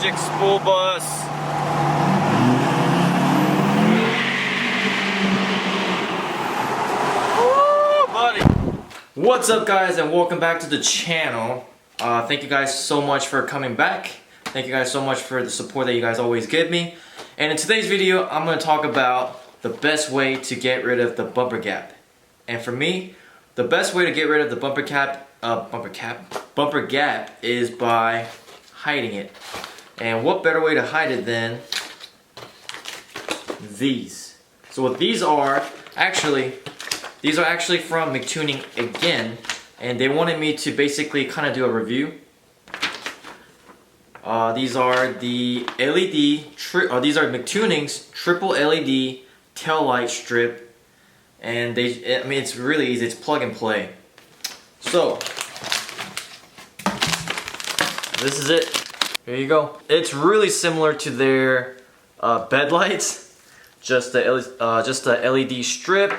magic spool bus. Woo, buddy. What's up, guys, and welcome back to the channel. Thank you guys so much for coming back. Thank you guys so much for the support that you guys always give me. And in today's video, I'm going to talk about the best way to get rid of the bumper gap. And for me, the best way to get rid of the bumper gap is by hiding it. And what better way to hide it than these? So what these are actually from McTuning again, and they wanted me to basically kind of do a review. These are the these are McTuning's triple LED tail light strip, and it's really easy. It's plug and play. So this is it. Here you go. It's really similar to their bed lights, just a LED strip.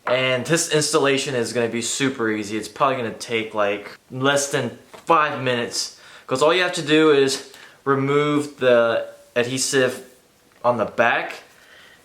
And this installation is going to be super easy. It's probably going to take like less than 5 minutes, because all you have to do is remove the adhesive on the back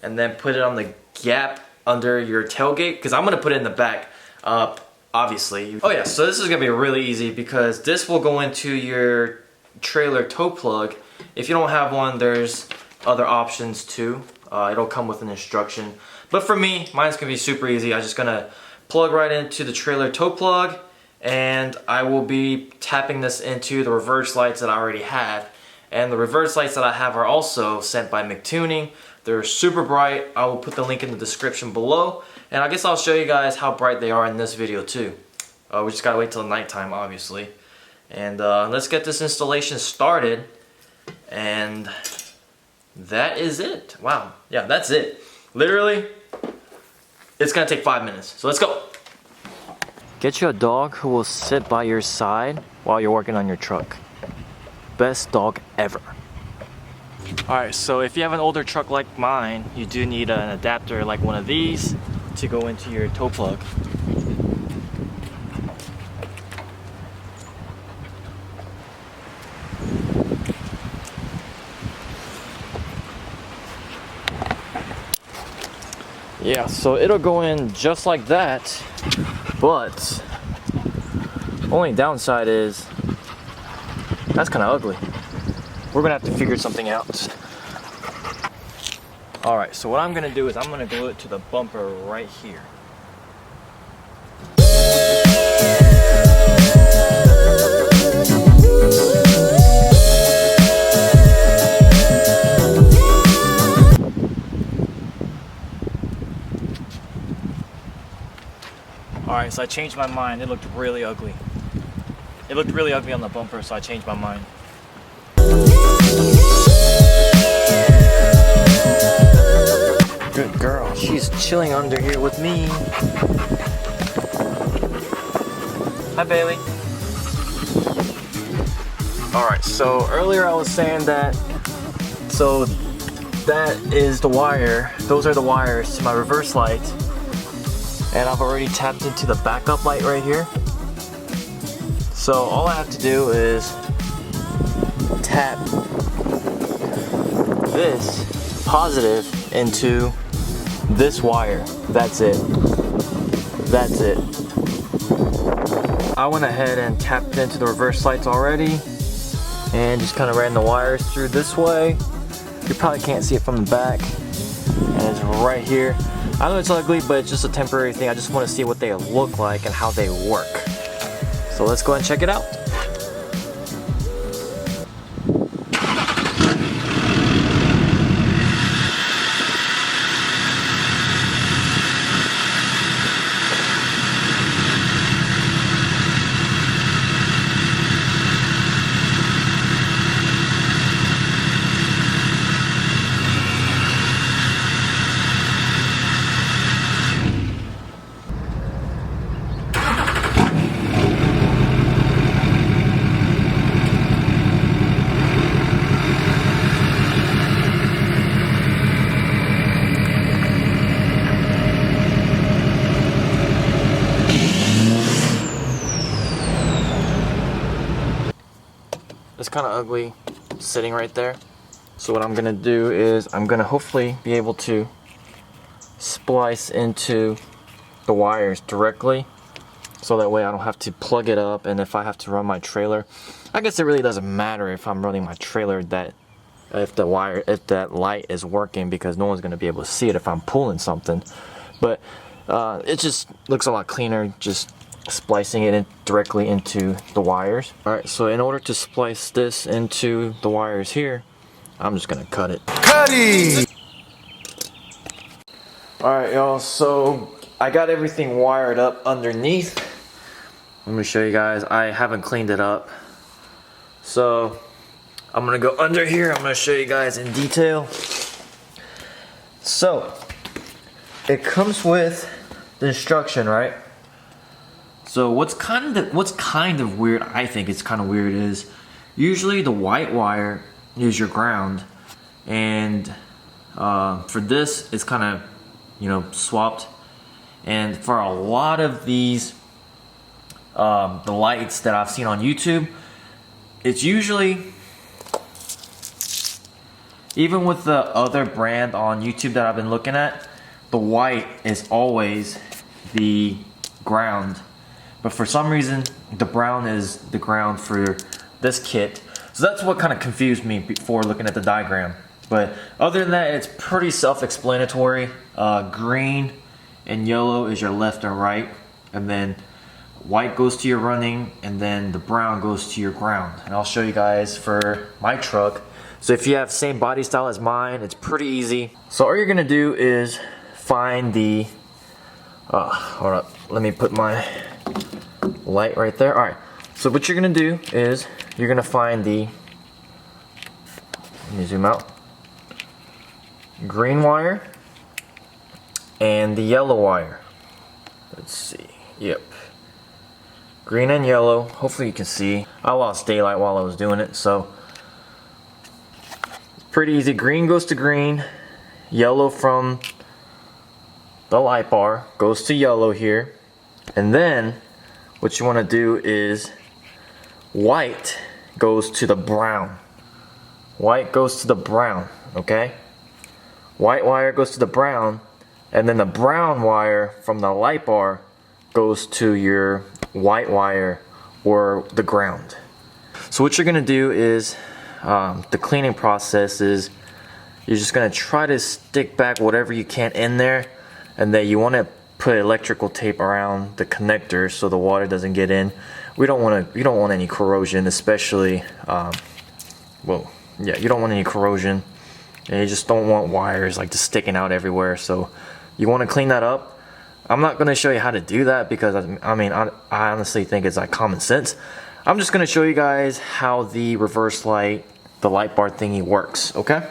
and then put it on the gap under your tailgate, because I'm going to put it in the back, obviously. Oh yeah, so this is going to be really easy because this will go into your trailer toe plug. If you don't have one, there's other options too. It'll come with an instruction. But for me, mine's gonna be super easy. I'm just gonna plug right into the trailer toe plug, and I will be tapping this into the reverse lights that I already have. And the reverse lights that I have are also sent by McTuning. They're super bright. I will put the link in the description below. And I guess I'll show you guys how bright they are in this video too. We just gotta wait till nighttime, obviously. And let's get this installation started. And that is it. Wow. Yeah, that's it. Literally, it's gonna take 5 minutes. So let's go. Get you a dog who will sit by your side while you're working on your truck. Best dog ever. Alright, so if you have an older truck like mine, you do need an adapter like one of these to go into your toe plug. Yeah, so it'll go in just like that, but only downside is that's kind of ugly. We're gonna have to figure something out. Alright, so what I'm gonna do is I'm gonna glue it to the bumper right here. Alright, so I changed my mind. It looked really ugly. It looked really ugly on the bumper, so I changed my mind. Good girl. She's chilling under here with me. Hi, Bailey. Alright, so earlier I was saying that, so that is the wire. Those are the wires to my reverse light. And I've already tapped into the backup light right here. So all I have to do is tap this positive into this wire. That's it. That's it. I went ahead and tapped into the reverse lights already and just kind of ran the wires through this way. You probably can't see it from the back. And it's right here. I know it's ugly, but it's just a temporary thing. I just want to see what they look like and how they work. So let's go ahead and check it out. It's kind of ugly. sitting right there. So what I'm gonna do is I'm gonna hopefully be able to splice into the wires directly, so that way I don't have to plug it up. And if I have to run my trailer, I guess it really doesn't matter if I'm running my trailer if that light is working, because no one's gonna be able to see it if I'm pulling something. But it just looks a lot cleaner just splicing it in directly into the wires. Alright, so in order to splice this into the wires here, I'm just gonna cut it. Cutty! Alright y'all, so I got everything wired up underneath. Let me show you guys. I haven't cleaned it up. So I'm gonna go under here. I'm gonna show you guys in detail. So it comes with the instruction, right? So what's kind of weird, I think it's kind of weird, is usually the white wire is your ground, and for this it's kind of, you know, swapped. And for a lot of these the lights that I've seen on YouTube, it's usually, even with the other brand on YouTube that I've been looking at, the white is always the ground. But for some reason, the brown is the ground for this kit. So that's what kind of confused me before looking at the diagram. But other than that, it's pretty self-explanatory. Green and yellow is your left and right. And then white goes to your running, and then the brown goes to your ground. And I'll show you guys for my truck. So if you have same body style as mine, it's pretty easy. So all you're gonna do is find the, hold up, let me put my light right there. Alright, so what you're gonna do is you're gonna find the, let me zoom out, green wire and the yellow wire. Let's see, yep, green and yellow. Hopefully you can see. I lost daylight while I was doing it, so it's pretty easy. Green goes to green, yellow from the light bar goes to yellow here, and then what you want to do is white goes to the brown. White goes to the brown, okay? White wire goes to the brown, and then the brown wire from the light bar goes to your white wire or the ground. So what you're gonna do is, the cleaning process is, you're just gonna try to stick back whatever you can in there, and then you want to put electrical tape around the connector so the water doesn't get in. You don't want any corrosion, especially well, yeah, you don't want any corrosion, and you just don't want wires like just sticking out everywhere. So you want to clean that up. I'm not going to show you how to do that because I honestly think it's like common sense. I'm just going to show you guys how the reverse light, the light bar thingy works, okay?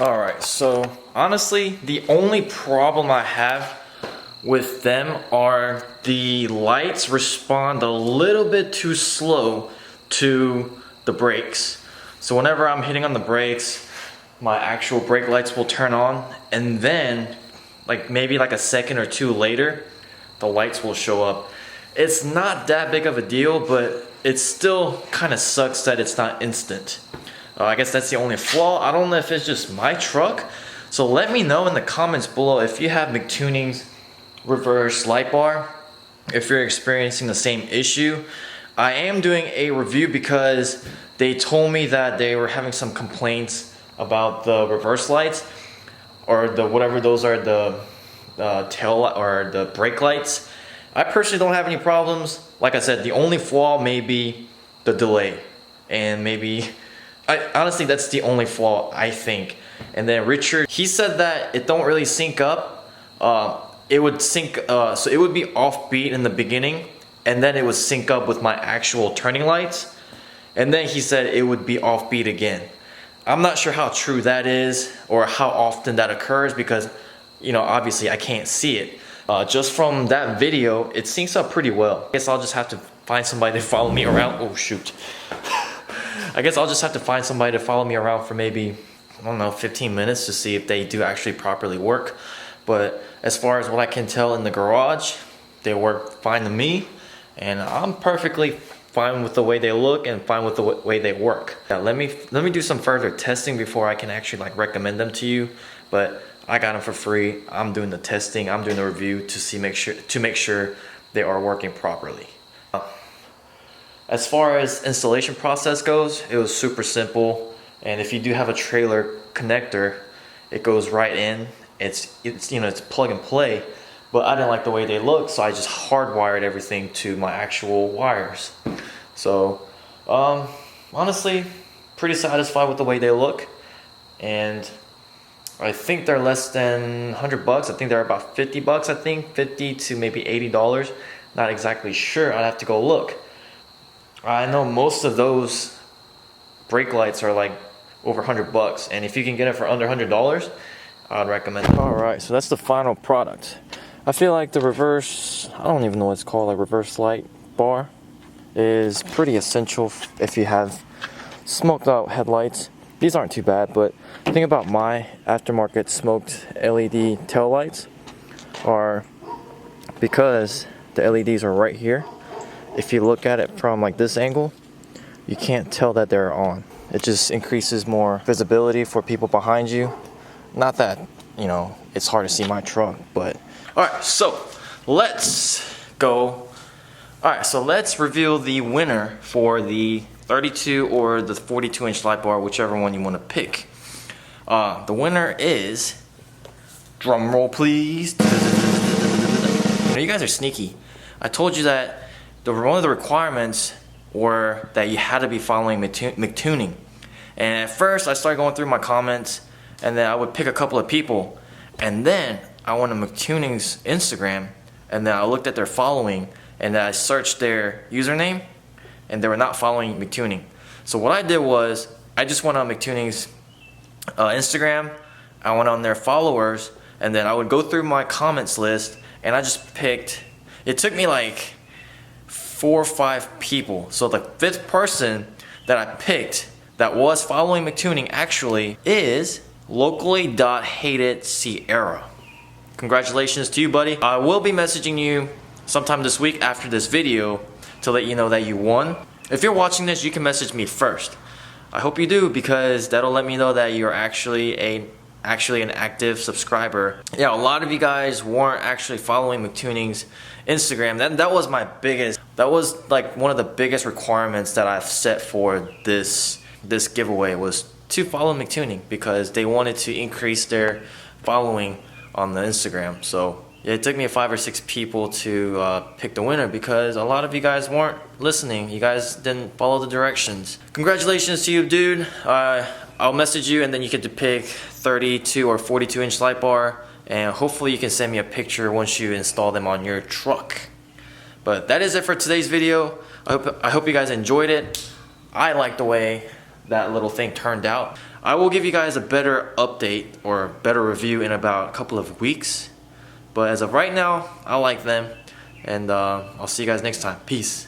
Alright, so honestly, the only problem I have with them are the lights respond a little bit too slow to the brakes. So whenever I'm hitting on the brakes, my actual brake lights will turn on, and then like maybe like a second or two later, the lights will show up. It's not that big of a deal, but it still kind of sucks that it's not instant. I guess that's the only flaw. I don't know if it's just my truck. So let me know in the comments below if you have McTuning's reverse light bar, if you're experiencing the same issue. I am doing a review because they told me that they were having some complaints about the reverse lights, or the whatever those are, the tail or the brake lights. I personally don't have any problems. Like I said, the only flaw may be the delay, and maybe honestly that's the only flaw I think. And then Richard, he said that it don't really sync up. It would sync, so it would be offbeat in the beginning, and then it would sync up with my actual turning lights, and then he said it would be offbeat again. I'm not sure how true that is or how often that occurs, because you know, obviously I can't see it. Just from that video, it syncs up pretty well. I guess I'll just have to find somebody to follow me around. Oh shoot. I guess I'll just have to find somebody to follow me around for maybe, I don't know, 15 minutes to see if they do actually properly work. But as far as what I can tell in the garage, they work fine to me, and I'm perfectly fine with the way they look and fine with the way they work. Now, let me do some further testing before I can actually like recommend them to you. But I got them for free. I'm doing the testing. I'm doing the review to make sure they are working properly. As far as installation process goes, it was super simple. And if you do have a trailer connector, it goes right in. It's you know, it's plug and play. But I didn't like the way they look, so I just hardwired everything to my actual wires. So honestly, pretty satisfied with the way they look. And I think they're less than 100 bucks. I think they're about 50 bucks, I think. 50 to maybe $80. Not exactly sure. I'd have to go look. I know most of those brake lights are like over 100 bucks. And if you can get it for under $100, I'd recommend it. Alright, so that's the final product. I feel like the reverse, I don't even know what it's called, like reverse light bar is pretty essential if you have smoked out headlights. These aren't too bad, but the thing about my aftermarket smoked LED taillights are, because the LEDs are right here, if you look at it from like this angle, you can't tell that they're on. It just increases more visibility for people behind you. Not that, you know, it's hard to see my truck, but alright, so let's go. Alright, so let's reveal the winner for the 32 or the 42 inch light bar, whichever one you want to pick. The winner is, drum roll please. You know, you guys are sneaky. I told you that one of the requirements were that you had to be following McTuning. And at first I started going through my comments, and then I would pick a couple of people, and then I went to McTuning's Instagram, and then I looked at their following, and then I searched their username, and they were not following McTuning. So what I did was, I just went on McTuning's Instagram, I went on their followers, and then I would go through my comments list, and I just picked, it took me like 4 or 5 people. So the 5th person that I picked that was following McTuning actually is locally.hated Sierra. Congratulations to you, buddy. I will be messaging you sometime this week after this video to let you know that you won. If you're watching this, you can message me first. I hope you do, because that'll let me know that you're actually an active subscriber. Yeah, a lot of you guys weren't actually following McTuning's Instagram. That was my biggest, that was like one of the biggest requirements that I've set for this giveaway, was to follow McTuning, because they wanted to increase their following on the Instagram. So yeah, it took me 5 or 6 people to pick the winner, because a lot of you guys weren't listening. You guys didn't follow the directions. Congratulations to you, dude. I'll message you, and then you get to pick 32 or 42 inch light bar, and hopefully you can send me a picture once you install them on your truck. But that is it for today's video. I hope you guys enjoyed it. I like the way that little thing turned out. I will give you guys a better update or better review in about a couple of weeks. But as of right now, I like them, and I'll see you guys next time. Peace.